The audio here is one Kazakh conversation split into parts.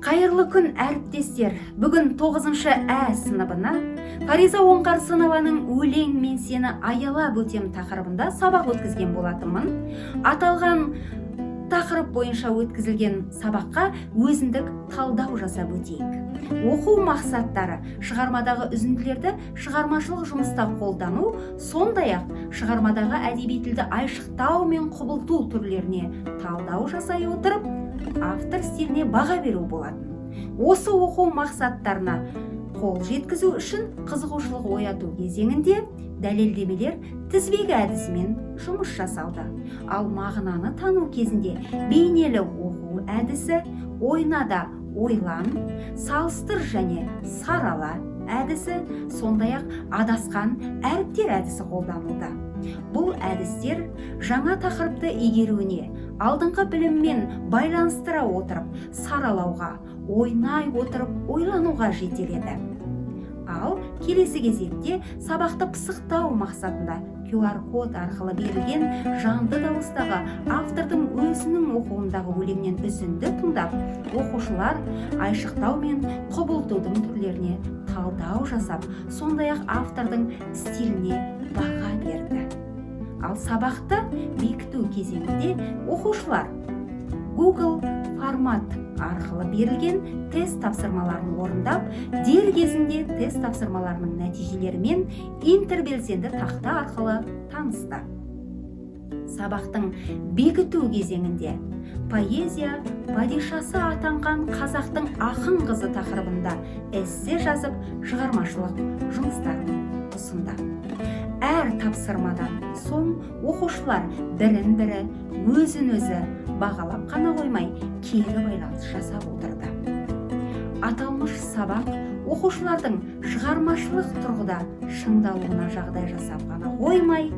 Қайырлы күн әріптестер. Бүгін 9-шы Ә сыныбына Фариза Оңғарсынованың өлең мен сені аялап өтем тақырыбында сабақ өткізген болатынмын. Аталған тақырып бойынша өткізілген сабаққа өзіндік талдау жасап өтейік. Оқу мақсаттары: шығармадағы үзінділерді шығармашылық жұмыста қолдану, сондай-ақ шығармадағы әдеби тілді айшықтау мен құбылту түрлеріне талдау жасай отырып, автор стиліне баға беру болатын. Осы оқу мақсаттарына қол жеткізу үшін қызығушылық ояту кезеңінде дәлелдемелер тізбегі әдісімен жұмыс жасалды. Ал мағынаны тану кезінде бейнелі оқу әдісі, ойнада ойлан, салыстыр және сарала әдісі, сондай-ақ адасқан әріптер әдісі қолданылды. Бұл әдістер жаңа тақырыпты игеруіне, алдыңғы біліммен байланыстыра отырып, саралауға, ойнай отырып ойлануға жетеледі. Ал келесі кезекте сабақты пысықтау мақсатында QR код арқылы берілген жанды дауыстағы автордың өзінің оқуындағы өлеңнен үзінді тыңдап, оқушылар айшықтау мен құбылтудың түрлеріне талдау жасап, сондай-ақ автордың стиліне баға берді. Ал сабақты бекіту кезеңінде оқушылар Google формат арқылы берілген тест тапсырмаларын орындап, дер кезінде тест тапсырмаларының нәтижелерімен интербелсенді тақта арқылы танысты. Сабақтың бекіту кезеңінде поэзия падишасы атанған қазақтың ақын қызы тақырыбында эссе жазып, шығармашылық жұмыстарын ұсынды. Әр тапсырмадан соң оқушылар бірін-бірі, өзін-өзі бағалап қана қоймай, кері байланыс жасап отырды. Аталмыш сабақ оқушылардың шығармашылық тұрғыда шыңдалуына жағдай жасап қана қоймай,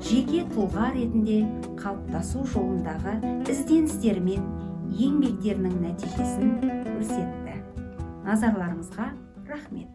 жеке тұлға ретінде қалыптасу жолындағы ізденістері мен еңбектерінің нәтижесін көрсетті. Назарларыңызға рахмет.